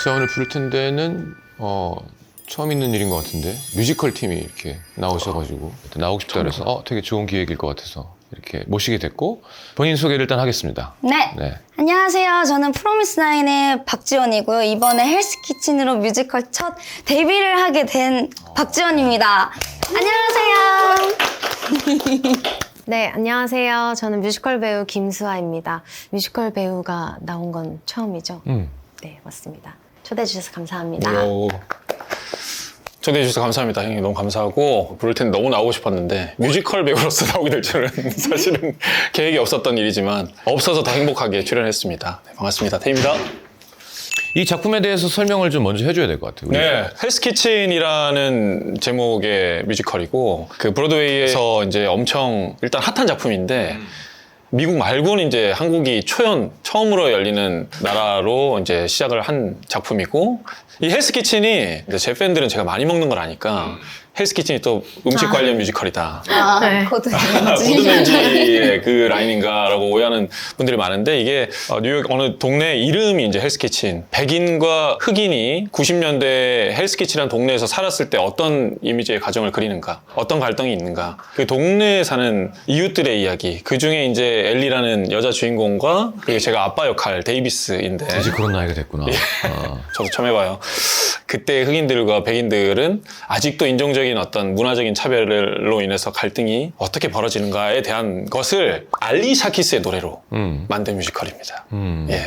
제가 오늘 부를 텐데는 처음 있는 일인 것 같은데 뮤지컬 팀이 이렇게 나오셔가지고 나오고 싶다 그래서 되게 좋은 기획일 것 같아서 이렇게 모시게 됐고 본인 소개를 일단 하겠습니다. 네. 안녕하세요. 저는 프로미스나인의 박지원이고요. 이번에 헬스키친으로 뮤지컬 첫 데뷔를 하게 된 박지원입니다. 안녕하세요. 네, 안녕하세요. 저는 뮤지컬 배우 김수아입니다. 뮤지컬 배우가 나온 건 처음이죠? 네, 맞습니다. 초대해 주셔서 감사합니다. 초대해 주셔서 감사합니다. 형님 너무 감사하고 부를 텐데 너무 나오고 싶었는데 뮤지컬 배우로서 나오게 될 줄은 사실은 계획이 없었던 일이지만 없어서 더 행복하게 출연했습니다. 네, 반갑습니다. 태입니다. 이 작품에 대해서 설명을 좀 먼저 해줘야 될 것 같아요. 네, 헬스키친이라는 제목의 뮤지컬이고 그 브로드웨이에서 이제 엄청 일단 핫한 작품인데 미국 말고는 이제 한국이 처음으로 열리는 나라로 이제 시작을 한 작품이고 이 헬스키친이 제 팬들은 제가 많이 먹는 걸 아니까 헬스키친이 또 음식 관련 뮤지컬이다. 네. 고든렌지의 그 라인인가라고 오해하는 분들이 많은데 이게 뉴욕 어느 동네 이름이 이제 헬스키친. 백인과 흑인이 90년대 헬스키친이라는 동네에서 살았을 때 어떤 이미지의 가정을 그리는가, 어떤 갈등이 있는가. 그 동네에 사는 이웃들의 이야기. 그 중에 이제 엘리라는 여자 주인공과 그리고 제가 아빠 역할 데이비스인데. 이제 그런 나이가 됐구나. 저도 처음 해봐요. 그때 흑인들과 백인들은 아직도 인종적인 어떤 문화적인 차별로 인해서 갈등이 어떻게 벌어지는가에 대한 것을 알리 샤키스의 노래로 만든 뮤지컬입니다. 예.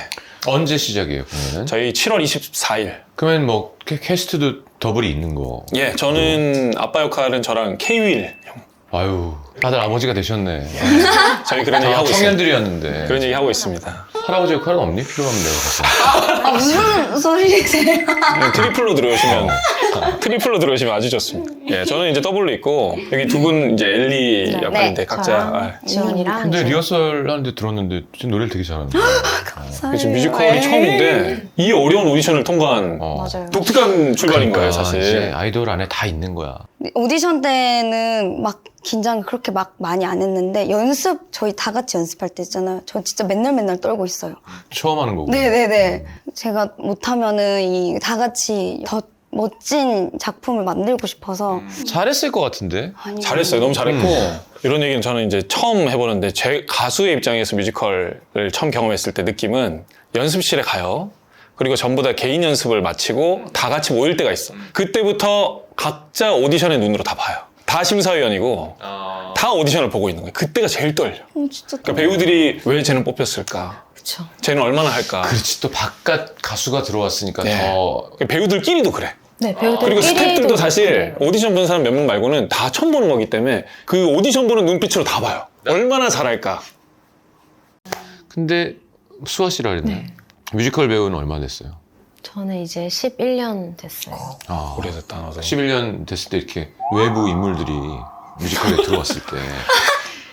언제 시작이에요, 공연은? 저희 7월 24일. 그러면 뭐 캐스트도 더블이 있는 거. 예, 저는 아빠 역할은 저랑 케이윌 형. 아유, 다들 아버지가 되셨네. 저희 그런 얘기 다 하고 있습니다. 청년들이었는데. 그런 얘기 하고 있습니다. 할아버지 역할은 없니? 필요하면 내가 가서. 무슨 소리세요? 트리플로 들어오시면 아주 좋습니다. 예, 저는 이제 더블로 있고 여기 두 분 이제 엘리 역할인데 각자. 지원이랑 근데 리허설 하는데 들었는데 지금 노래를 되게 잘하는데. 지금 뮤지컬이 처음인데 이 어려운 오디션을 통과한 맞아요. 독특한 출발인 거예요, 사실. 이제 아이돌 안에 다 있는 거야. 오디션 때는 막 긴장 그렇게 막 많이 안 했는데 연습 저희 다 같이 연습할 때 있잖아요. 저 진짜 맨날 떨고 있어요. 처음 하는 거고. 네네네. 제가 못하면은 이 다 같이 더 멋진 작품을 만들고 싶어서 잘했을 것 같은데. 잘했어요. 너무 잘했고 이런 얘기는 저는 이제 처음 해보는데 제 가수의 입장에서 뮤지컬을 처음 경험했을 때 느낌은 연습실에 가요. 그리고 전부 다 개인 연습을 마치고 다 같이 모일 때가 있어. 그때부터 각자 오디션의 눈으로 다 봐요. 다 심사위원이고 다 오디션을 보고 있는 거예요. 그때가 제일 떨려. 진짜 그러니까 배우들이 왜 쟤는 뽑혔을까? 그쵸. 쟤는 얼마나 할까? 그렇지, 또 바깥 가수가 들어왔으니까 네. 더. 배우들끼리도 그래. 네, 배우들 그리고 스태프들도 사실 네. 오디션 보는 사람 몇 명 말고는 다 처음 보는 거기 때문에 그 오디션 보는 눈빛으로 다 봐요. 얼마나 잘할까? 근데 수아 씨라 그랬네. 뮤지컬 배우는 얼마 됐어요? 저는 이제 11년 됐어요. 아, 오래됐다, 나도. 11년 됐을 때 이렇게 외부 인물들이 뮤지컬에 들어왔을 때.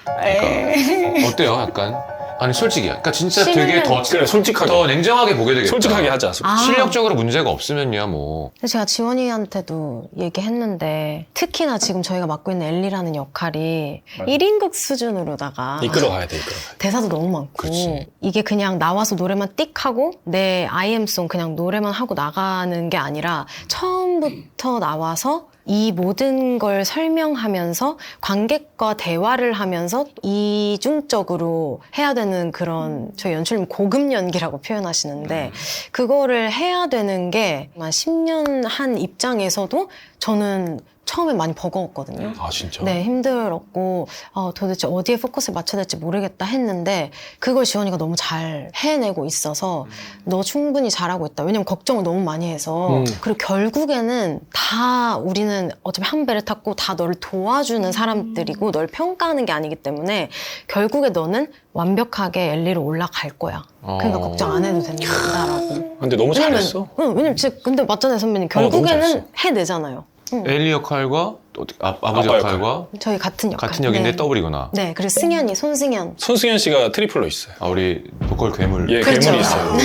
그러니까 어때요, 약간? 아니 솔직히, 그러니까 진짜 되게 더 그래, 솔직하게. 더 냉정하게 보게 되겠다. 솔직하게 하자. 실력적으로 문제가 없으면야 뭐. 근데 제가 지원이한테도 얘기했는데 특히나 지금 저희가 맡고 있는 엘리라는 역할이 1인극 수준으로다가 이끌어가야 돼. 대사도 너무 많고 그렇지. 이게 그냥 나와서 노래만 띡 하고 내 IM송 그냥 노래만 하고 나가는 게 아니라 처음부터 나와서 이 모든 걸 설명하면서 관객과 대화를 하면서 이중적으로 해야 되는 그런 저희 연출님 고급 연기라고 표현하시는데 그거를 해야 되는 게 한 10년 한 입장에서도 저는 처음에 많이 버거웠거든요. 아, 진짜? 네, 힘들었고 도대체 어디에 포커스를 맞춰야 될지 모르겠다 했는데 그걸 지원이가 너무 잘 해내고 있어서 너 충분히 잘하고 있다. 왜냐면 걱정을 너무 많이 해서 그리고 결국에는 다 우리는 어차피 한 배를 탔고 다 너를 도와주는 사람들이고 널 평가하는 게 아니기 때문에 결국에 너는 완벽하게 엘리로 올라갈 거야. 그러니까 걱정 안 해도 된다라고. 근데 너무 잘했어. 왜냐면 진짜 근데 맞잖아요 선배님. 너무 결국에는 잘했어. 해내잖아요. 엘리 역할과 또 아버지 아빠 역할과 저희 같은 역할. 같은 역인데 네. 더블이구나. 네, 그리고 승현이, 손승현. 손승현 씨가 트리플로 있어요. 아, 우리 보컬 괴물. 예, 그렇죠. 괴물이 있어요.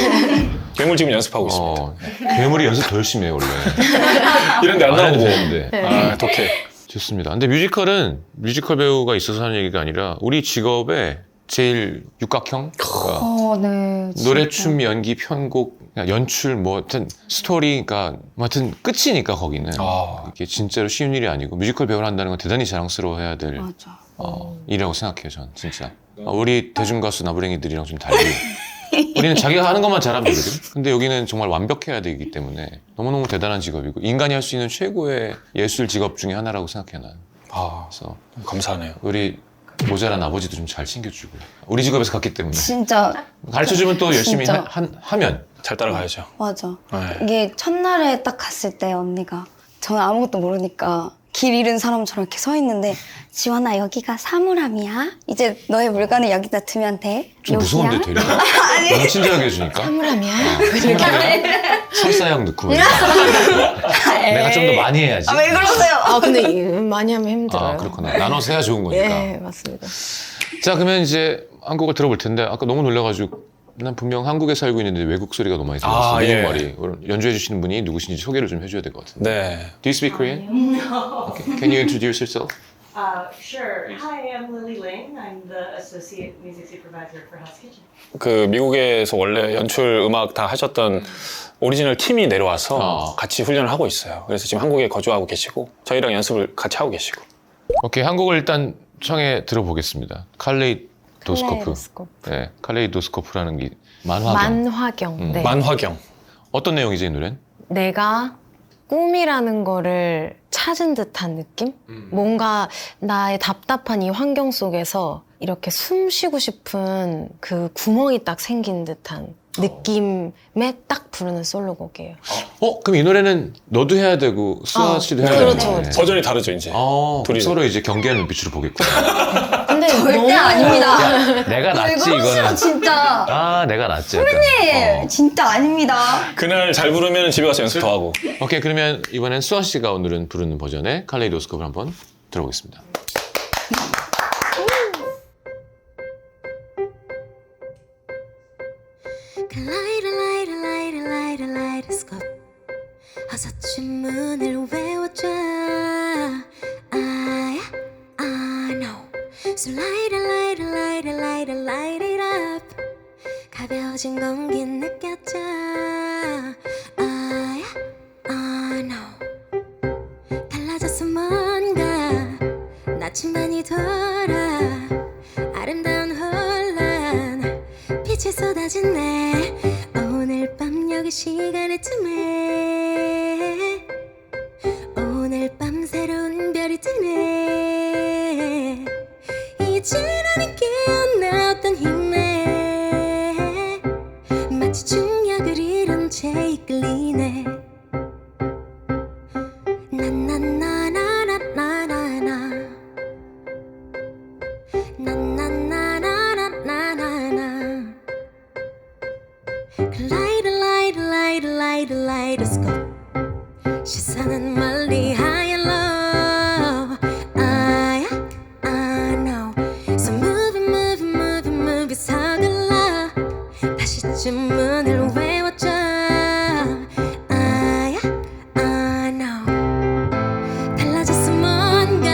괴물 지금 연습하고 있습니다. 괴물이 연습 더 열심히 해 원래. 이런데 안 안 해도 나오고. 되는데. 아, 독해. 좋습니다. 근데 뮤지컬은 뮤지컬 배우가 있어서 하는 얘기가 아니라 우리 직업의 제일 육각형? 그러니까 네. 노래, 춤, 연기, 편곡 그냥 연출 뭐 하여튼 스토리가 뭐 하여튼 끝이니까 거기는 이게 진짜로 쉬운 일이 아니고 뮤지컬 배우를 한다는 건 대단히 자랑스러워해야 될 맞아. 일이라고 생각해요. 전 진짜 우리 대중가수 나부랭이들이랑 좀 달리 우리는 자기가 하는 것만 잘하면 되거든. 근데 여기는 정말 완벽해야 되기 때문에 너무너무 대단한 직업이고 인간이 할 수 있는 최고의 예술 직업 중에 하나라고 생각해 난. 그래서 감사하네요. 우리 모자란 아버지도 좀 잘 챙겨주고 우리 직업에서 갔기 때문에 진짜 가르쳐주면 또 열심히 진짜. 하면 잘 따라가야죠. 맞아. 네. 이게 첫날에 딱 갔을 때 언니가 저는 아무것도 모르니까 길 잃은 사람처럼 이렇게 서 있는데 지원아 여기가 사물함이야. 이제 너의 물건을 여기다 두면 돼. 좀 여기야? 무서운데 되려 너무 친절하게 해주니까 사물함이야. 설사약 넣고 내가 좀 더 많이 해야지. 왜 그러세요? 아 근데 많이 하면 힘들어요. 그렇구나. 나눠서 해야 좋은 거니까. 예, 맞습니다. 자, 그러면 이제 한국을 들어볼 텐데 아까 너무 놀라가지고 난 분명 한국에 살고 있는데 외국 소리가 너무 많이 들렸어. 예. 미국말이. 연주해 주시는 분이 누구신지 소개를 좀 해줘야 될 것 같은데. 네. Do you speak Korean? Okay. Can you introduce yourself? Sure. Hi, I'm Lily Ling. I'm the Associate Music Supervisor for Hell's Kitchen. 그 미국에서 원래 연출 음악 다 하셨던 오리지널 팀이 내려와서 같이 훈련을 하고 있어요. 그래서 지금 한국에 거주하고 계시고 저희랑 연습을 같이 하고 계시고. 오케이, 한국을 일단 청해 들어보겠습니다. 칼레이도스코프. 칼레이도스코프. 네, 칼레이도스코프라는 게 만화경. 만화경. 네. 만화경. 어떤 내용이지 이 노래는? 내가 꿈이라는 거를 찾은 듯한 느낌? 뭔가 나의 답답한 이 환경 속에서 이렇게 숨 쉬고 싶은 그 구멍이 딱 생긴 듯한 느낌에 딱 부르는 솔로곡이에요. 그럼 이 노래는 너도 해야 되고 수아 씨도 해야 되는 그렇죠, 거네. 그렇죠. 버전이 다르죠 이제. 둘이 서로 이제 경계하는 눈빛으로 보겠구나. 근데 절대 아닙니다. 내가 왜 낫지 그러세요, 이거는. 진짜. 내가 낫지. 약간. 네, 진짜 아닙니다. 그날 잘 부르면 집에 가서 연습 더 하고. 오케이, 그러면 이번엔 수아 씨가 오늘은 부르는 버전의 칼레이도스코프를 한번 들어보겠습니다. 칼라이드스코프 어서 주문을 외워줘 I know So light it up 가벼워진 공기 느껴져 I know 달라졌어 뭔가 나침반이 돌아 아름다운 혼란 빛이 쏟아지네 오늘 밤 여기 시간을 틈에 오늘 밤 새로운 별이 뜨네 이제 나는 깨어났던 힘에 마치 중력을 잃은 채 이끌리네 나나나나나나나나 나나나나나나나 Kaleidoscope 시선은 멀리 high and low I know So move it 서글러 다시 주문을 외워줘 I know 달라졌어 뭔가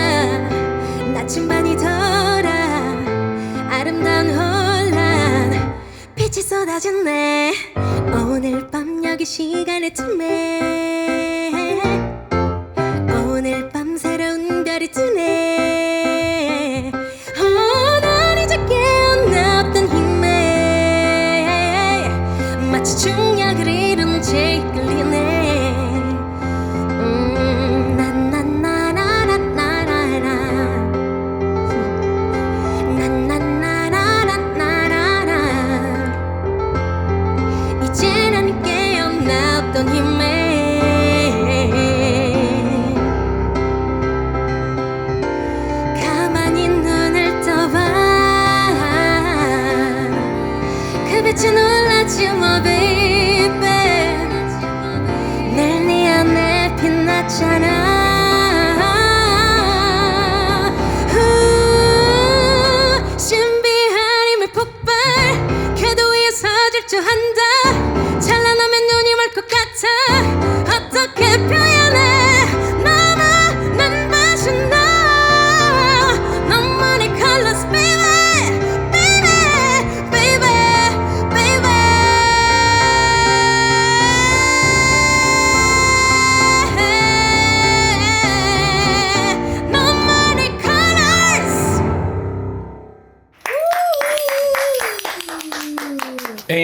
나침반이 돌아 아름다운 혼란 빛이 쏟아졌네 오늘 밤 여기 시간의 틈에 오늘 밤 새로운 별이 뜨네 난 이제 깨어났던 힘에 마치 중력을 잃은 채 이끌리네 이제 난 깨어났던 힘에 가만히 눈을 떠봐 그 빛에 놀라지 마 baby 늘 네 안에 빛났잖아 신비한 힘의 폭발 궤도 위에서 질주한다 찬란하면 눈이 멀 것 같아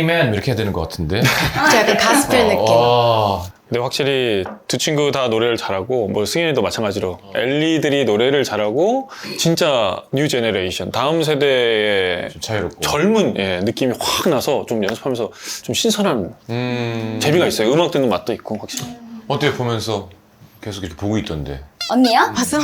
에이맨 이렇게 해야 되는 것 같은데. 저 약간 가스펠 느낌. 근데 확실히 두 친구 다 노래를 잘하고 뭐 승현이도 마찬가지로 엘리들이 노래를 잘하고 진짜 뉴 제너레이션 다음 세대의 좀 자유롭고. 젊은 느낌이 확 나서 좀 연습하면서 좀 신선한 재미가 있어요. 음악 듣는 맛도 있고 확실히. 어때 보면서 계속 이렇게 보고 있던데. 언니야? 봤어?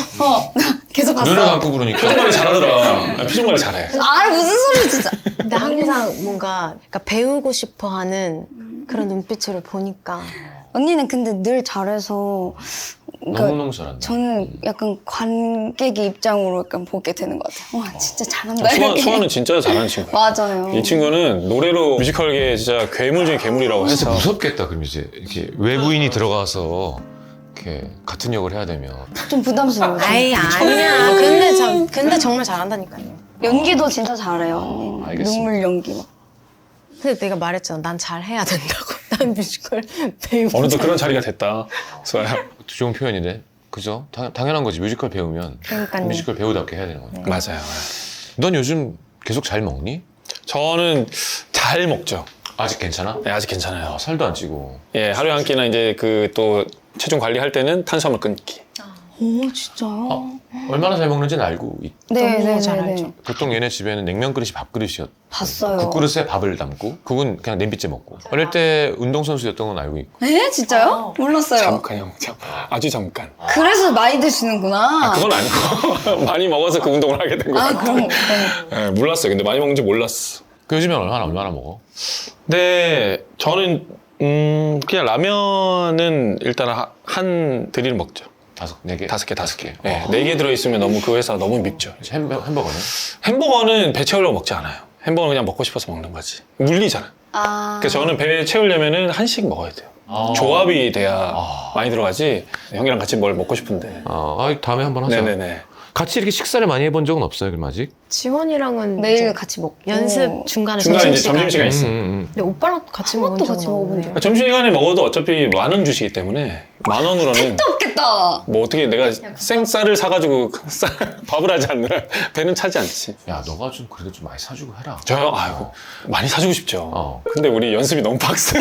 계속 봤어. 눈을 감고 부르니까. 표정 관리 잘하더라. 표정 관리 잘해. 아 무슨 소리 진짜. 근데 항상 뭔가 그러니까 배우고 싶어하는 그런 눈빛으로 보니까 언니는 근데 늘 잘해서 그러니까 너무너무 잘한다. 저는 약간 관객의 입장으로 약간 보게 되는 것 같아요. 와 진짜 잘한다 이렇게. 소아는 진짜 잘하는 친구야. 맞아요. 이 친구는 노래로 뮤지컬계 진짜 괴물 중에 괴물이라고 진짜 해서 무섭겠다. 그럼 이제 이렇게 외부인이 들어가서 이렇게 같은 역을 해야 되면. 좀 부담스러워. 아이 아니야. 근데 정말 잘한다니까요. 연기도 진짜 잘해요. 언니는. 알겠습니다. 눈물 연기 막. 근데 내가 말했잖아. 난 잘해야 된다고. 난 뮤지컬 배우. 어느덧 그런 자리가 됐다. 소아야. 좋은 표현이네. 그죠? 당연한 거지. 뮤지컬 배우면 그러니까요. 뮤지컬 배우답게 해야 되는 거니까. 맞아요. 넌 요즘 계속 잘 먹니? 저는 잘 먹죠. 아직 괜찮아? 네, 아직 괜찮아요. 살도 안 찌고. 예, 하루에 한 끼나 이제 그 또 체중 관리할 때는 탄수화물 끊기. 오 진짜요? 얼마나 잘 먹는지는 알고 네네네. 잘 알죠. 보통 얘네 집에는 냉면 그릇이 밥 그릇이었. 봤어요. 그 그릇에 밥을 담고 그건 그냥 냄비째 먹고. 어릴 때 운동선수였던 건 알고 있고. 에 진짜요? 몰랐어요. 잠깐 형, 아주 잠깐. 그래서 많이 드시는구나. 그건 아니고 많이 먹어서 그 운동을 하게 된 거야. 아 그럼. 예, 몰랐어요. 근데 많이 먹는지 몰랐어. 그 요즘엔 얼마나 먹어? 네, 저는 그냥 라면은 일단 한 드릴 먹죠. 네 개? 다섯 개. 네, 4개 들어있으면 너무 그 회사 너무 밉죠. 햄버거는? 햄버거는 배 채우려고 먹지 않아요. 햄버거는 그냥 먹고 싶어서 먹는 거지. 물리잖아. 아. 그래서 저는 배 채우려면은 한식 먹어야 돼요. 조합이 돼야 많이 들어가지. 형이랑 같이 뭘 먹고 싶은데. 다음에 한번 하자. 네네네. 같이 이렇게 식사를 많이 해본 적은 없어요, 그럼 아직? 지원이랑은 매일 이제 같이 먹고. 연습 중간에 중간에 이제 점심시간. 점심시간 있어. 근데 오빠랑 같이 한 먹은 번도 적은 같이 먹어본 없는데. 적 점심시간에 먹어도 어차피 10,000원 주시기 때문에 10,000원으로는 없겠다. 뭐 어떻게 내가 생쌀을 사가지고 밥을 하지 않느라 배는 차지 않지. 야, 너가 좀 그래도 좀 많이 사주고 해라. 저요? 아이고 많이 사주고 싶죠. 어. 근데 우리 연습이 너무 빡세.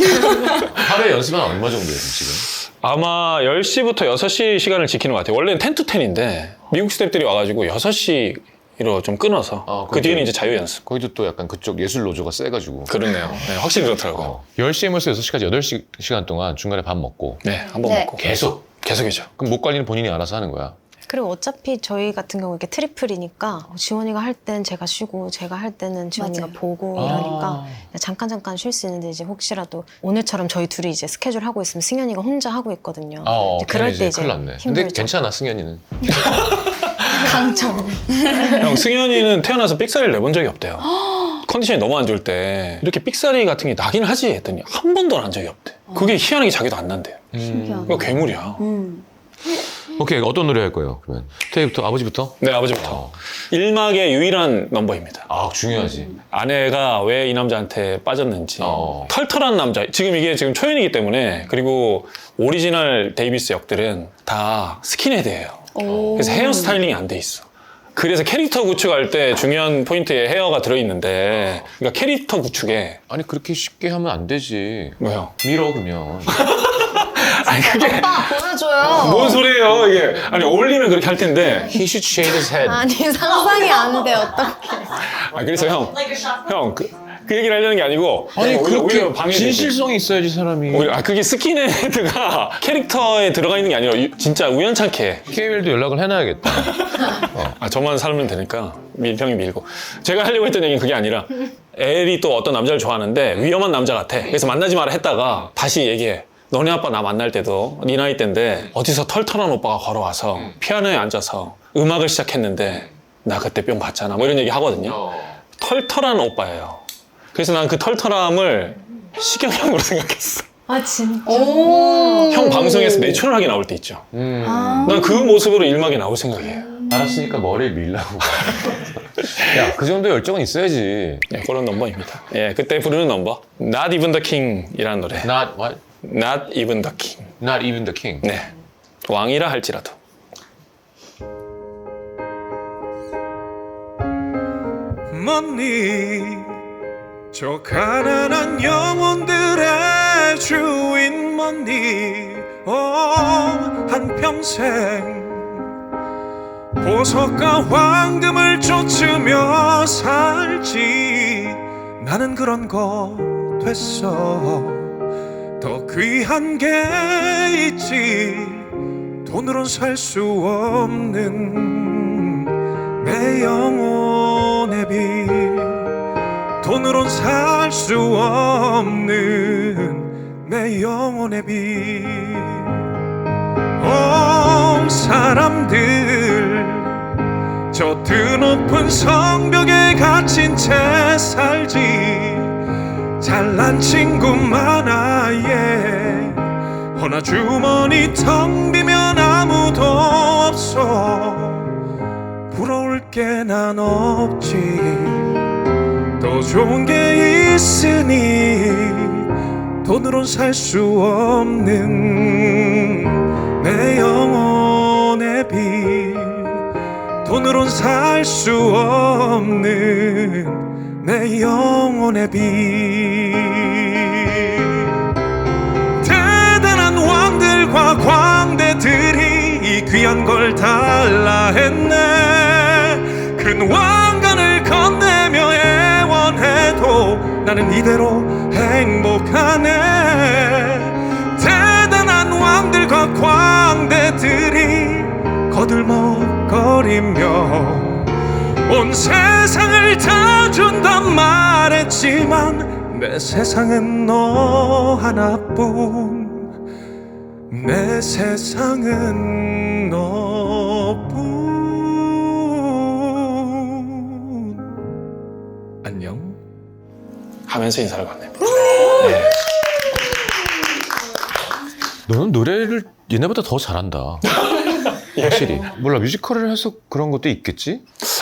하루에 연습은 얼마 정도예요, 지금? 아마 10시부터 6시 시간을 지키는 것 같아요. 원래는 10 to 10인데 미국 스태프들이 와가지고 6시로 좀 끊어서 그 뒤에는 이제 자유 연습. 거기도 또 약간 그쪽 예술 노조가 세가지고. 그렇네요. 네, 확실히 그렇더라고요. 10시에 모여서 6시까지 8시간 동안 중간에 밥 먹고. 네, 한 번 네. 먹고. 계속이죠. 그럼 목 관리는 본인이 알아서 하는 거야? 그리고 어차피 저희 같은 경우 이렇게 트리플이니까 지원이가 할 땐 제가 쉬고 제가 할 때는 지원이가 맞아요. 보고 이러니까 잠깐 쉴 수 있는데 이제 혹시라도 오늘처럼 저희 둘이 이제 스케줄 하고 있으면 승현이가 혼자 하고 있거든요. 이제 그럴 때 이제 큰일 났네. 근데 힘들죠. 괜찮아, 승현이는. 강점. 형, 승현이는 태어나서 삑사리를 내본 적이 없대요. 컨디션이 너무 안 좋을 때 이렇게 삑사리 같은 게 나긴 하지 했더니 한 번도 난 적이 없대. 그게 희한하게 자기도 안 난대요. 신기하다. 이거 괴물이야. 오케이, 어떤 노래 할 거예요, 그러면? 태희부터, 아버지부터? 네, 아버지부터. 1막의 유일한 넘버입니다. 중요하지. 아내가 왜 이 남자한테 빠졌는지 털털한 남자 지금 이게 지금 초연이기 때문에 그리고 오리지널 데이비스 역들은 다 스킨헤드예요. 그래서 헤어 스타일링이 안 돼 있어. 그래서 캐릭터 구축할 때 중요한 포인트에 헤어가 들어있는데 그러니까 캐릭터 구축에 아니, 그렇게 쉽게 하면 안 되지. 뭐요? 밀어, 그러면. 아니 그게 오빠 보여줘요. 뭔 소리예요 이게. 아니 어울리면 그렇게 할 텐데. He should shave his head. 아니 상상이 안 돼 어떡해. 아 그래서 Like a shot. 형 그 얘기를 하려는 게 아니고 아니, 오히려 그렇게 방해되지. 진실성이 있어야지, 사람이. 그게 스킨헤드가 캐릭터에 들어가 있는 게 아니라 진짜 우연찮게 KBL도 연락을 해놔야겠다. 저만 살면 되니까 형이 밀고 제가 하려고 했던 얘기는 그게 아니라 엘이 또 어떤 남자를 좋아하는데 위험한 남자 같아. 그래서 만나지 마라 했다가 다시 얘기해. 너네 아빠 나 만날 때도 네 나이 때인데 어디서 털털한 오빠가 걸어와서 피아노에 앉아서 음악을 시작했는데 나 그때 뿅 봤잖아 뭐 이런 얘기 하거든요. 털털한 오빠예요. 그래서 난 그 털털함을 시경형으로 생각했어. 아 진짜. 형 방송에서 내추럴하게 나올 때 있죠. 난 그 모습으로 일막에 나올 생각이에요. 알았으니까 머리를 밀라고. 야, 그 정도 열정은 있어야지. 네, 그런 넘버입니다. 예, 그때 부르는 넘버 Not Even the King 이라는 노래. Not what? Not Even the King. Not even the king. 네, 왕이라 할지라도. Money 저 가난한 영혼들의 주인 뭐니 한평생 보석과 황금을 쫓으며 살지. 나는 그런 거 됐어. 더 귀한 게 있지. 돈으론 살 수 없는 내 영혼의 빛. 돈으론 살 수 없는 내 영혼의 빛. 사람들 저 드높은 성벽에 갇힌 채 살지. 잘난 친구 많아예 허나 주머니 텅 비면 아무도 없어. 부러울 게 난 없지. 더 좋은 게 있으니 돈으론 살 수 없는 내 영혼의 빛. 돈으론 살 수 없는 내 영혼의 빛. 대단한 왕들과 광대들이 이 귀한 걸 달라 했네. 큰 왕관을 건네며 애원해도 나는 이대로 행복하네. 대단한 왕들과 광대들이 거들먹거리며 온 세상을 다 준단 말했지만 내 세상은 너 하나뿐. 내 세상은 너뿐. 안녕 하면서 인사를 건넵니다. 너는 노래를 얘네보다 더 잘한다. 확실히. 몰라, 뮤지컬을 해서 그런 것도 있겠지?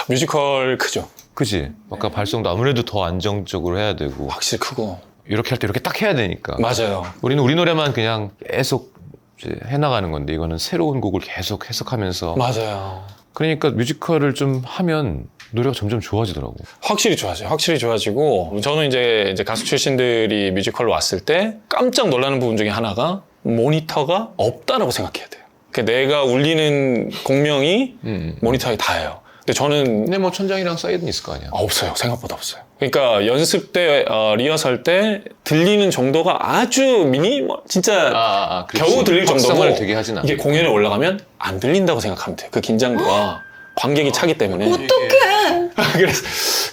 뮤지컬 크죠. 그지? 아까 발성도 아무래도 더 안정적으로 해야 되고 확실히 크고. 이렇게 할 때 이렇게 딱 해야 되니까. 맞아요. 우리는 우리 노래만 그냥 계속 이제 해나가는 건데 이거는 새로운 곡을 계속 해석하면서. 맞아요. 그러니까 뮤지컬을 좀 하면 노래가 점점 좋아지더라고. 확실히 좋아져요. 확실히 좋아지고 저는 이제 가수 출신들이 뮤지컬로 왔을 때 깜짝 놀라는 부분 중에 하나가 모니터가 없다라고 생각해야 돼요. 그러니까 내가 울리는 공명이 모니터에 닿아요. 근데 저는 근데 뭐 천장이랑 사이드는 있을 거 아니야. 없어요. 생각보다 없어요. 그러니까 연습 때 리허설 때 들리는 정도가 아주 진짜 그렇지. 겨우 들릴 정도고 확성을 되게 하진 않아. 이게 공연에 올라가면 안 들린다고 생각하면 돼요. 그 긴장도가 관객이 차기 때문에. 어떡해.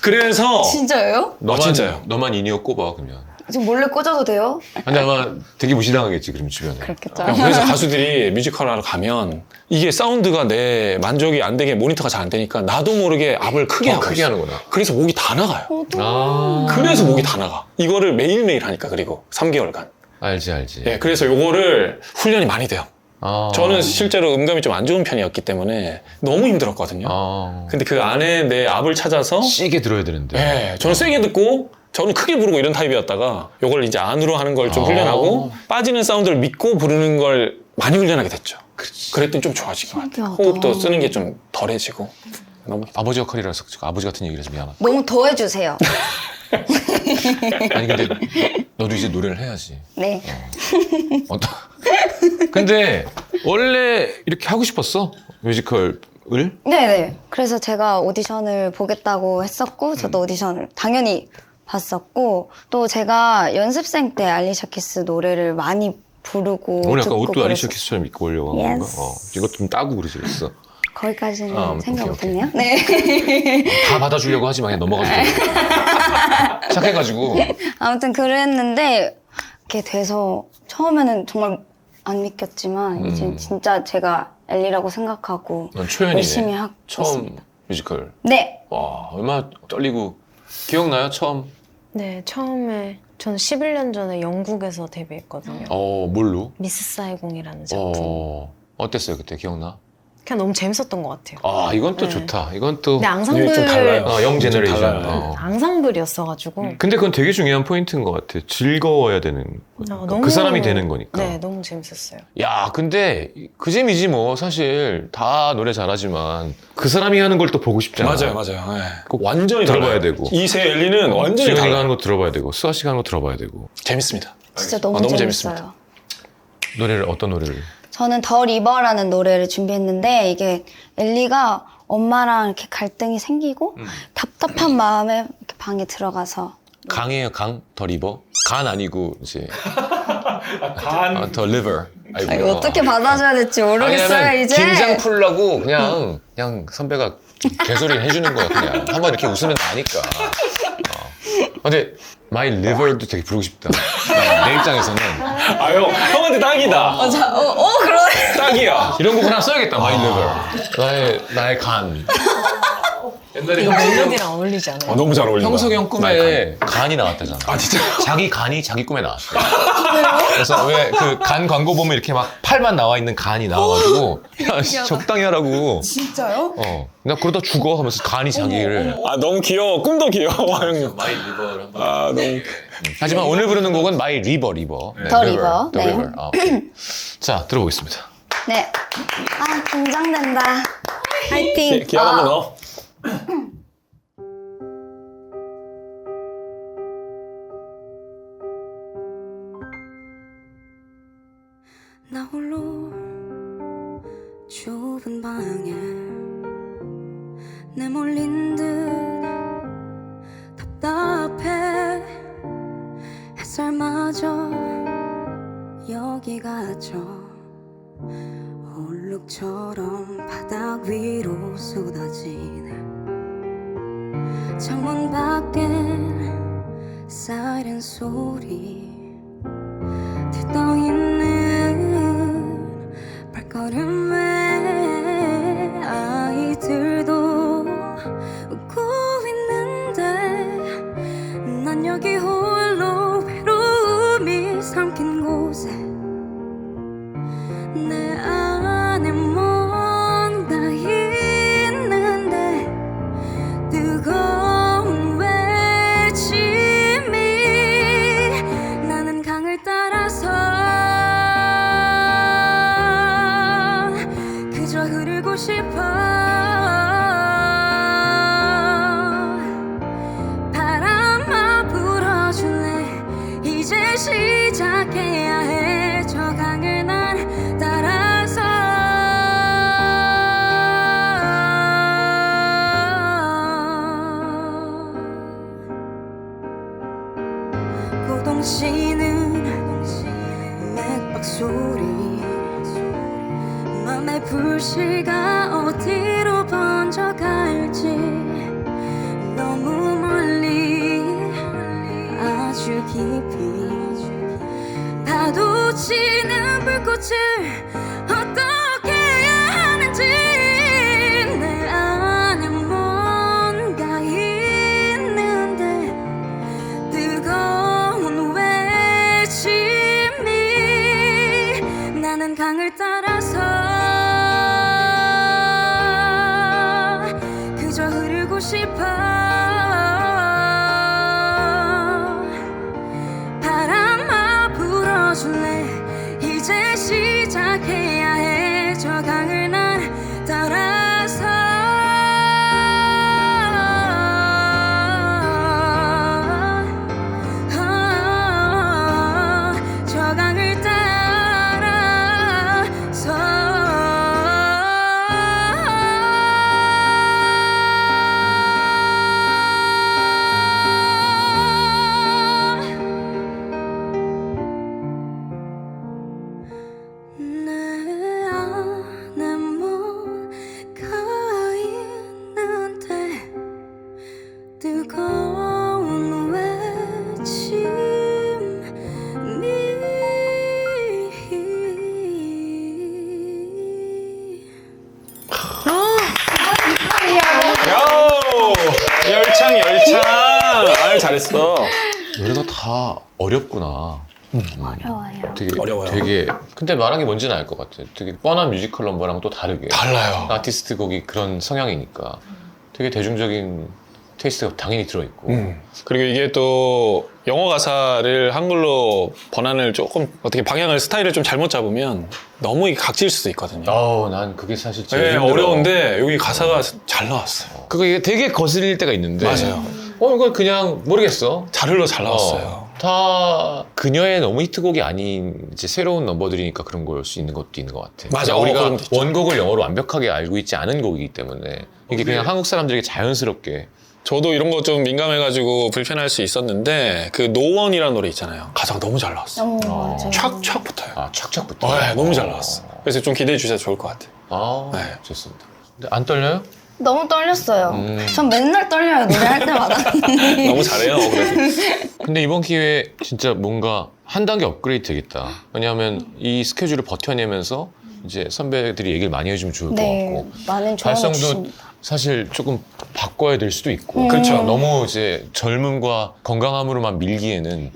그래서 진짜예요? 진짜요. 너만 인이어 꼽아 그러면. 지금 몰래 꽂아도 돼요? 근데 아마 되게 무시당하겠지 그럼 주변에. 그렇겠죠. 그래서 가수들이 뮤지컬 하러 가면 이게 사운드가 내 만족이 안 되게 모니터가 잘 안 되니까 나도 모르게 압을 크게 하고 크게 있어요. 하는구나. 그래서 목이 다 나가요. 아, 그래서 목이 다 나가. 이거를 매일매일 하니까 그리고 3개월간. 알지. 예, 그래서 요거를 훈련이 많이 돼요. 아. 저는 실제로 음감이 좀 안 좋은 편이었기 때문에 너무 힘들었거든요. 근데 그 안에 내 압을 찾아서 세게 들어야 되는데. 예, 저는 세게 듣고 저는 크게 부르고 이런 타입이었다가 요걸 이제 안으로 하는 걸 좀 훈련하고 빠지는 사운드를 믿고 부르는 걸 많이 훈련하게 됐죠. 그랬더니 좀 좋아진 것 같아요. 신기하다. 호흡도 쓰는 게 좀 덜해지고. 너무 아버지 역할이라서 아버지 같은 얘기라서 미안하다. 너무 더 해주세요. 아니 근데 너도 이제 노래를 해야지. 네. 근데 원래 이렇게 하고 싶었어? 뮤지컬을? 네네. 그래서 제가 오디션을 보겠다고 했었고, 저도 오디션을 당연히 봤었고, 또 제가 연습생 때 알리샤 키스 노래를 많이 부르고 오늘 약간 듣고 옷도 알리샤 그랬었어요. 키스처럼 입고 오려고 한 건가? Yes. 이것도 좀 따고 그러지 그랬어. 거기까지는 생각 오케이. 못했네요. 네. 다 받아주려고 하지 마. 그냥 넘어가지고. 착해가지고. 아무튼 그랬는데, 이렇게 돼서 처음에는 정말 안 믿겼지만, 이제 진짜 제가 엘리라고 생각하고 넌 초연이네. 열심히 하고 처음 있습니다. 뮤지컬. 네. 와, 얼마나 떨리고. 기억나요? 처음? 네, 처음에 저는 11년 전에 영국에서 데뷔했거든요. 뭘로? 미스 사이공이라는 작품. 어땠어요? 그때 기억나? 그냥 너무 재밌었던 것 같아요. 아, 이건 또 네. 좋다. 이건 또 근데 좀 달라요. 앙상블 영 좀 제너레이션. 달라요. 앙상블이었어가지고 근데 그건 되게 중요한 포인트인 것 같아. 즐거워야 되는 거니까. 너무- 그 사람이 되는 거니까. 네, 너무 재밌었어요. 야, 근데 그 재미지 뭐. 사실 다 노래 잘하지만 그 사람이 하는 걸 또 보고 싶잖아. 맞아요. 네. 꼭 완전히 들어봐야 달라요. 되고. 이세 엘리는 완전히 지현이가 달라요. 하는 거 들어봐야 되고, 수아 씨가 하는 거 들어봐야 되고. 재밌습니다. 진짜 너무, 너무 재밌어요. 재밌습니다. 노래를 어떤 노래를? 저는 더 리버라는 노래를 준비했는데 이게 엘리가 엄마랑 이렇게 갈등이 생기고 답답한 마음에 이렇게 방에 들어가서 강이에요, 강? 더 리버? 간 아니고 이제 간. 더 리버. 아, 이거 어떻게 받아줘야 될지 모르겠어요 왜냐면 이제. 긴장 풀려고 그냥 선배가 개소리 해주는 거야. 그냥 한번 이렇게 웃으면 나니까. 근데 My Liver도 되게 부르고 싶다. 내 입장에서는 아, 형한테 딱이다. 그러네. 딱이야. 이런 곡을 하나 써야겠다. My Liver. 나의 간. 옛날에 이거 멜로디랑 어울리지 않아요? 너무 잘 어울린다. 형석이 형 꿈에 간이 나왔다잖아. 아, 진짜? 자기 간이 자기 꿈에 나왔어. 그래서 왜 그 간 광고 보면 이렇게 막 팔만 나와 있는 간이 나와가지고 야, 씨, 적당히 하라고. 진짜요? 나 그러다 죽어 하면서 간이 자기를. 아, 너무 귀여워. 꿈도 귀여워, 형님. My Liver 한번. 아, 너무. 하지만 오늘 부르는 곡은 My River. 네, 더 리버. The 네. River. 오케이. 자, 들어보겠습니다. 네. 아 긴장된다. 화이팅. 기합 한번 넣어. 나 홀로 좁은 방에 내몰린 듯 답답해. 햇살마저 여기가 저 얼룩처럼 바닥 위로 쏟아지네. 창문 밖엔 사이렌 소리 들떠 있는 발걸음에 아이들도 웃고 있는데 난 여기 홀로 외로움이 삼킨 곳에 내 안에 뭔가 있는데 뜨거운 외침이 나는 강을 따라서 그저 흐르고 싶어. 바람아 불어줄래. 이제 시작해야 해. 저 강을 난 따라서 고동치는 맥박 소리 맘의 불씨가 어디로 번져갈지 너무 멀리 아주 깊이 파도치는 불꽃을 어떻게 해야 하는지 내 안에 뭔가 있는데 뜨거운 외침이 나는 강을 따라서 그저 흐르고 싶어. 바람아 불어줄래. 이제 시작해야 해. 저 강을 난 따라서 저 강을 따라서 내 안에 뭐가 있는데 뜨거운 외침이 열창. 아유, 잘했어. 노래가 다 어렵구나. 어려워요. 되게 어려워요. 되게 근데 말한 게 뭔지는 알 것 같아. 되게 뻔한 뮤지컬 넘버랑 또 다르게 달라요. 아티스트 곡이 그런 성향이니까 되게 대중적인 테이스트가 당연히 들어있고. 그리고 이게 또 영어 가사를 한글로 번안을 조금 어떻게 방향을 스타일을 좀 잘못 잡으면 너무 이게 각질 수도 있거든요. 난 그게 사실 제일 네, 힘들어. 어려운데 여기 가사가 잘 나왔어요. 그거 이게 되게 거슬릴 때가 있는데. 맞아요. 이거 그냥 모르겠어. 잘 흘러 잘 나왔어요. 다 그녀의 너무 히트곡이 아닌 이제 새로운 넘버들이니까 그런 걸 수 있는 것도 있는 것 같아. 맞아. 그러니까 우리가 그런 것도 있죠. 원곡을 영어로 완벽하게 알고 있지 않은 곡이기 때문에 이게 그냥 한국 사람들에게 자연스럽게. 저도 이런 거 좀 민감해가지고 불편할 수 있었는데 그 노원이라는 노래 있잖아요. 가사가 너무 잘 나왔어. 맞아요. 촥촥 붙어요. 착착부터. 네, 너무 잘 나왔어. 그래서 좀 기대해 주셔도 좋을 것 같아요. 네. 좋습니다. 근데 안 떨려요? 너무 떨렸어요. 전 맨날 떨려요, 노래할 때마다. 너무 잘해요. 그래도. 근데 이번 기회에 진짜 뭔가 한 단계 업그레이드 되겠다. 왜냐하면 이 스케줄을 버텨내면서 이제 선배들이 얘기를 많이 해주면 좋을 것 네, 같고 많은 조언을 발성도 주십니다. 사실 조금 바꿔야 될 수도 있고 그렇죠. 너무 이제 젊음과 건강함으로만 밀기에는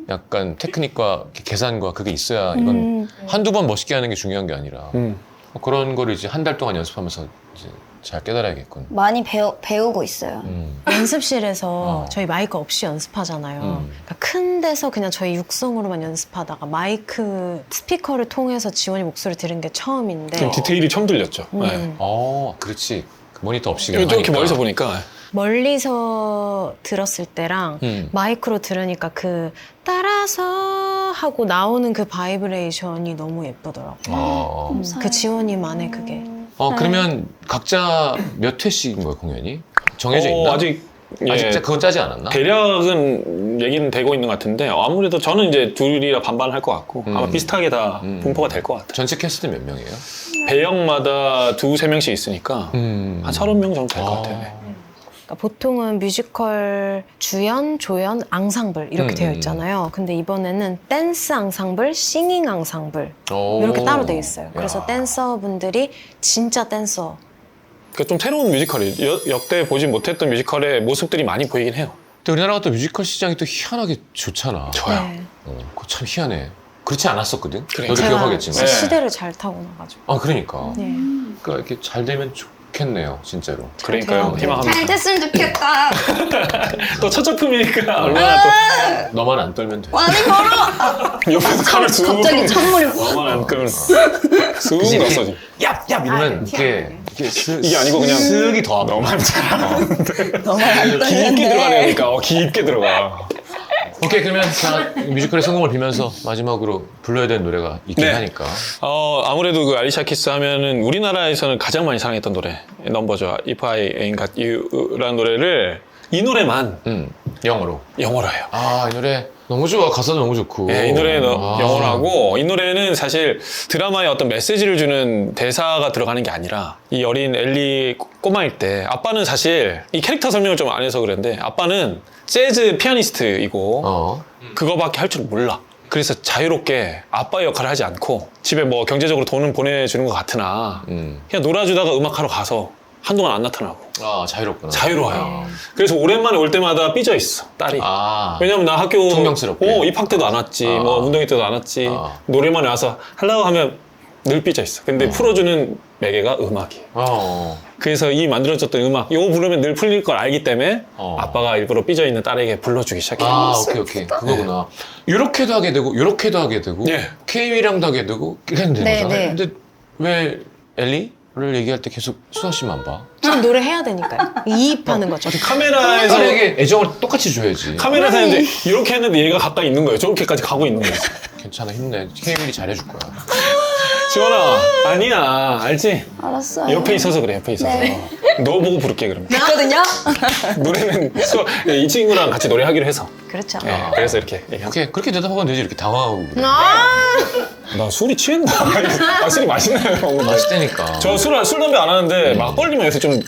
약간 테크닉과 계산과 그게 있어야 이건 한두 번 멋있게 하는 게 중요한 게 아니라 그런 거를 이제 한 달 동안 연습하면서 이제 잘 깨달아야겠군. 많이 배우고 있어요. 연습실에서 저희 마이크 없이 연습하잖아요. 그러니까 큰 데서 그냥 저희 육성으로만 연습하다가 마이크 스피커를 통해서 지원이 목소리 들은 게 처음인데 좀 디테일이 처음 들렸죠. 네. 그렇지. 그 모니터 없이 이렇게 하니까. 멀리서 보니까 멀리서 들었을 때랑 마이크로 들으니까 그 따라서 하고 나오는 그 바이브레이션이 너무 예쁘더라고요. 그 지원이만의 그게. 그러면 각자 몇 회씩인 거야 공연이? 정해져 있나? 아직 아직 그건 짜지 않았나? 대략은 얘기는 되고 있는 것 같은데 아무래도 저는 이제 둘이라 반반 할 것 같고 아마 비슷하게 다 분포가 될 것 같아요. 전체 캐스트 몇 명이에요? 배역마다 2-3명씩 있으니까 한 30명 정도 될 것 같아요. 네. 그러니까 보통은 뮤지컬 주연, 조연, 앙상블 이렇게 되어 있잖아요. 근데 이번에는 댄스 앙상블, 싱잉 앙상블 이렇게 따로 되어 있어요. 그래서 댄서분들이 진짜 댄서. 그러니까 좀 새로운 뮤지컬이에요. 역대 보지 못했던 뮤지컬의 모습들이 많이 보이긴 해요. 근데 우리나라가 또 뮤지컬 시장이 또 희한하게 좋잖아. 좋아요. 네. 그거 참 희한해. 그렇지 않았었거든. 그래. 너도 제가 기억하겠지만. 진짜 시대를 잘 타고 나가지고. 그러니까. 네. 그러니까 이렇게 잘 되면 좋겠네요, 진짜로. 그러니까요. 희망합니다. 잘 됐으면 좋겠다. 또 첫 작품이니까 얼마나 너만 안 떨면 돼. 많이 걸어. 또 옆에서 칼을 쑥 갑자기 찬물이 너만 안 끄면 쑥 넣었어 지금. 얍 이러면 이게 이게 아니고 그냥 쓱이 더 아파. 너만 잘하는데 너무 안 깊게 떨리는데. 들어가려니까 깊게 들어가. 오케이 그러면 자 뮤지컬의 성공을 빌면서 마지막으로 불러야 되는 노래가 있긴 네. 하니까. 아무래도 그 알리샤 키스 하면은 우리나라에서는 가장 많이 사랑했던 노래 넘버죠. If I Ain't Got You라는 노래를 이 노래만 영어로. 영어로 해요. 이 노래 너무 좋아. 가사도 너무 좋고. 네, 이 노래는 영어로 하고 이 노래는 사실 드라마에 어떤 메시지를 주는 대사가 들어가는 게 아니라 이 어린 엘리 꼬마일 때 아빠는 사실 이 캐릭터 설명을 좀 안 해서 그랬는데 아빠는 재즈 피아니스트이고 그거밖에 할 줄 몰라. 그래서 자유롭게 아빠의 역할을 하지 않고 집에 뭐 경제적으로 돈은 보내주는 것 같으나 그냥 놀아주다가 음악하러 가서 한동안 안 나타나고 자유롭구나. 자유로워요. 그래서 오랜만에 올 때마다 삐져 있어 딸이. 왜냐면 나 학교 퉁명스럽게. 입학 때도 안 왔지, 뭐 운동회 때도 안 왔지. 노래만 와서 하려고 하면 늘 삐져 있어. 근데 풀어주는 매개가 음악이에요. 그래서 이 만들어졌던 음악, 이거 부르면 늘 풀릴 걸 알기 때문에 아빠가 일부러 삐져 있는 딸에게 불러주기 시작해요. 오케이. 그거구나. 요렇게도 하게 되고, 요렇게도 하게 되고, 네. 케이윌랑도 하게 되고, 이렇게 되는 네, 거잖아. 네. 근데 왜 엘리를 얘기할 때 계속 수아 씨만 봐? 전 노래 해야 되니까요. 이입하는 거죠. 카메라에서 딸에게 애정을 똑같이 줘야지. 카메라에서 했는데 이렇게 했는데 얘가 가까이 있는 거예요. 저렇게까지 가고 있는 거예요. 괜찮아, 힘내. 케이윌이 잘해줄 거야. 지원아, 아니야, 알지? 알았어요. 옆에 있어서 그래, 옆에 있어서. 너 보고 부를게 그러면. 있거든요. 노래는 이 친구랑 같이 노래하기로 해서. 그렇죠. 네, 그래서 이렇게 얘기하고. 오케이, 그렇게 대답하면 되지. 이렇게 당황하고. 그래. 나 술이 취했나? 술이 맛있나요? 맛있다니까. 저 술 담배 안 하는데 막 떨리면 요새 좀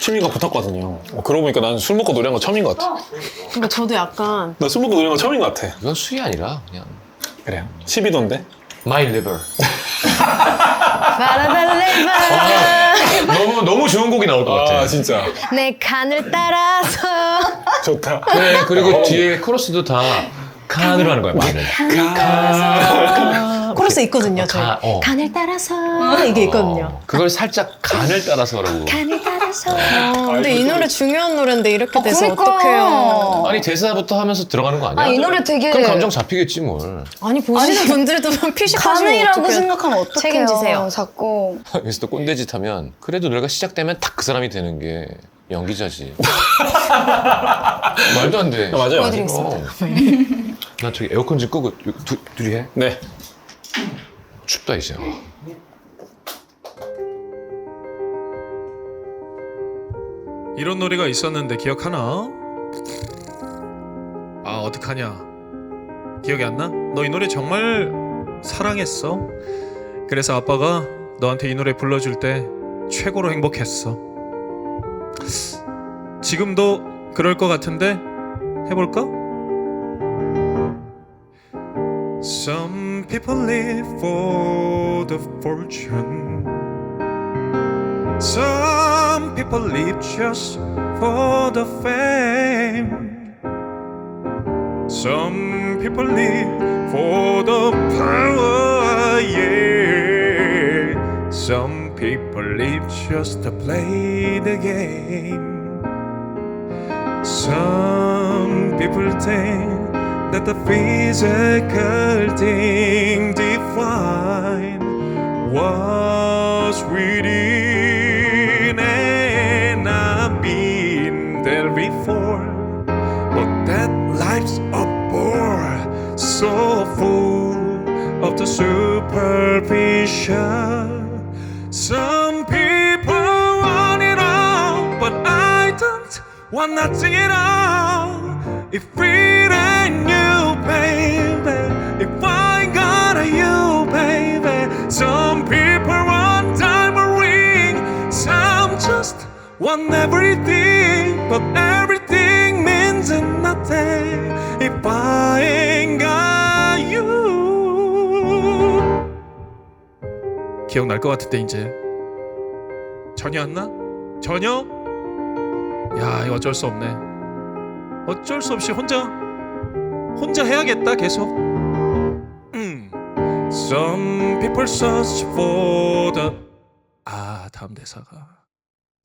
취미가 붙었거든요. 그러고 보니까 난 술 먹고 노래한 거 처음인 것 같아. 그러니까 저도 약간 나 술 먹고 노래한 거 처음인 것 같아. 이건 술이 아니라 그냥 그래요. 12도인데? my liver. 바라바라바라 너무 좋은 곡이 나올 것 같아. 진짜. 내 간을 따라서 좋다. 그래, 그리고 뒤에 코러스도 다 칸으로 하는 거야, 말을. 코러스 있거든요. 저희. 간을 따라서 이게 있거든요. 그걸 살짝 간을 따라서라고. 간을 따라서. 근데 이 노래 중요한 노래인데 이렇게 돼서 그러니까. 어떡해요. 아니 대사부터 하면서 들어가는 거 아니야? 아, 이 노래 되게 그럼 감정 잡히겠지 뭘. 아니 보시는 분들도 피식하시면 간이라고 어떡해요. 생각하면 어떡해요. 책임지세요. 자꾸. 여기서 또 꼰대짓 하면 그래도 노래가 시작되면 딱 그 사람이 되는 게 연기자지. 말도 안 돼. 맞아요. 보여드리겠습니다. 나 저기 에어컨 좀 끄고 둘이 해. 네. 춥다 이제. 이런 노래가 있었는데 기억하나? 아 어떡하냐 기억이 안 나? 너 이 노래 정말 사랑했어. 그래서 아빠가 너한테 이 노래 불러줄 때 최고로 행복했어. 지금도 그럴 것 같은데 해볼까? Some people live for the fortune. Some people live just for the fame. Some people live for the power, yeah. Some people live just to play the game. Some people think that the physical thing define what's within, and I've been there before. But that life's a bore, so full of the superficial. Some people want it all, but I don't want nothing at all. If it ain't you, baby, if I ain't got you, baby. Some people want diamond ring, some just want everything, but everything means nothing if I ain't got you. 기억날 것 같은데 이제 전혀 안 나? 전혀? 야 이거 어쩔 수 없네. 어쩔 수 없이 혼자 해야겠다 계속. Some people search for the 다음 대사가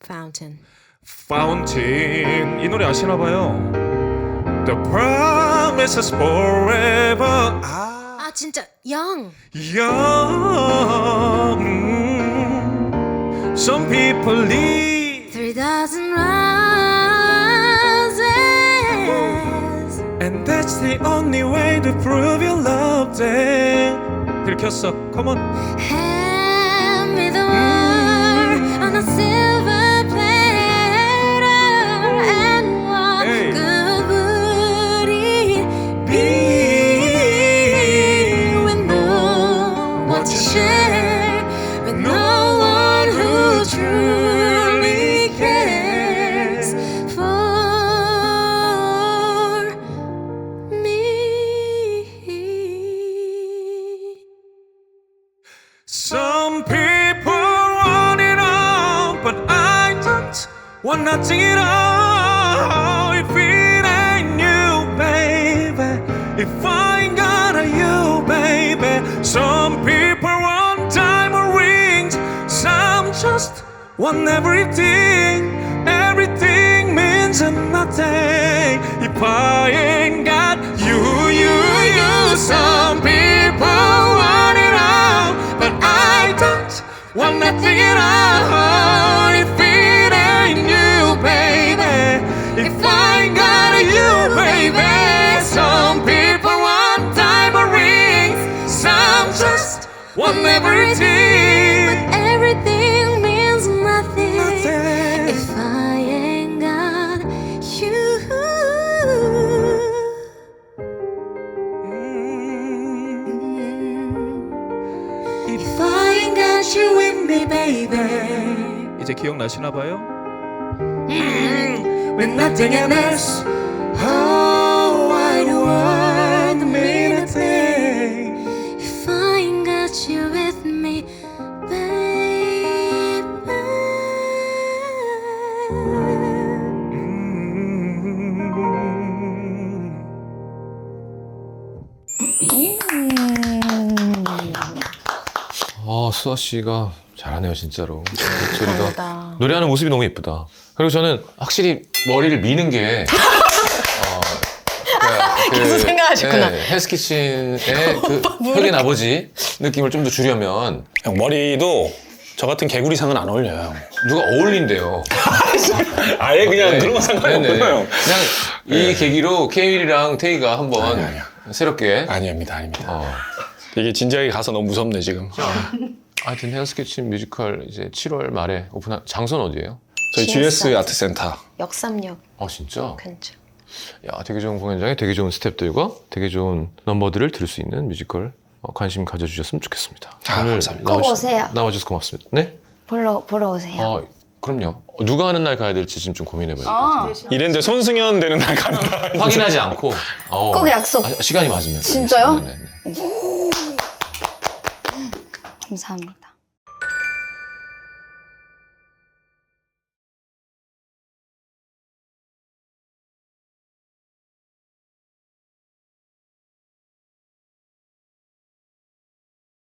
Fountain. Fountain. 이 노래 아시나봐요. The promise is forever. 아 진짜 young. Young. Some people live 3,000 roses. and that's the only way to prove you love them. 들켰어. Come on. Hand me the world on a silver platter, and what Hey. good would it be with no one to share, with no one who truly cares for me? Some people want it all, but I don't want nothing at all. If it ain't you, baby, if I ain't got you, baby. Some people want diamond rings, some just want everything. Everything means nothing if I ain't got you. Some people want it all, but I don't want nothing at all. If it ain't you, baby, if I ain't got you, baby. Some people want diamond rings, some just want everything. Everything means nothing Nothing. if I ain't got you. If I ain't got you with me, baby. 이제 기억나시나 봐요? With nothing else, oh, why the world mean a thing if I ain't got you with me, baby. 수아 씨가 잘하네요, 진짜로. 목소리가 감사합니다. 노래하는 모습이 너무 예쁘다. 그리고 저는 확실히 머리를 미는 게 계속 생각하셨구나. 헬스키친의 그 흑인 아버지 느낌을 좀 더 주려면 형 머리도 저 같은 개구리상은 안 어울려요. 형. 누가 어울린대요. 아예 그냥 네. 그런 거 상관없어요. 네네. 형. 그냥 이 계기로 케일이랑 테이가 한번 아니야. 새롭게 아닙니다, 아닙니다. 어. 이게 진지하게 가서 너무 무섭네 지금. 하여튼 헬스키친 뮤지컬 이제 7월 말에 오픈한 장소는 어디예요? 저희 GS 아트센터. 역삼역 아 진짜? 근처. 야, 되게 좋은 공연장에 되게 좋은 스태프들과 되게 좋은 넘버들을 들을 수 있는 뮤지컬 관심 가져주셨으면 좋겠습니다. 아, 오늘 감사합니다. 꼭 오세요. 나와주셔서 고맙습니다. 네? 보러 오세요. 그럼요. 누가 하는 날 가야 될지 지금 좀 고민해봐요. 이랬는데 손승연 되는 날 간다. 확인하지 않고 꼭 약속. 시간이 맞으면. 진짜요? 네네. 감사합니다.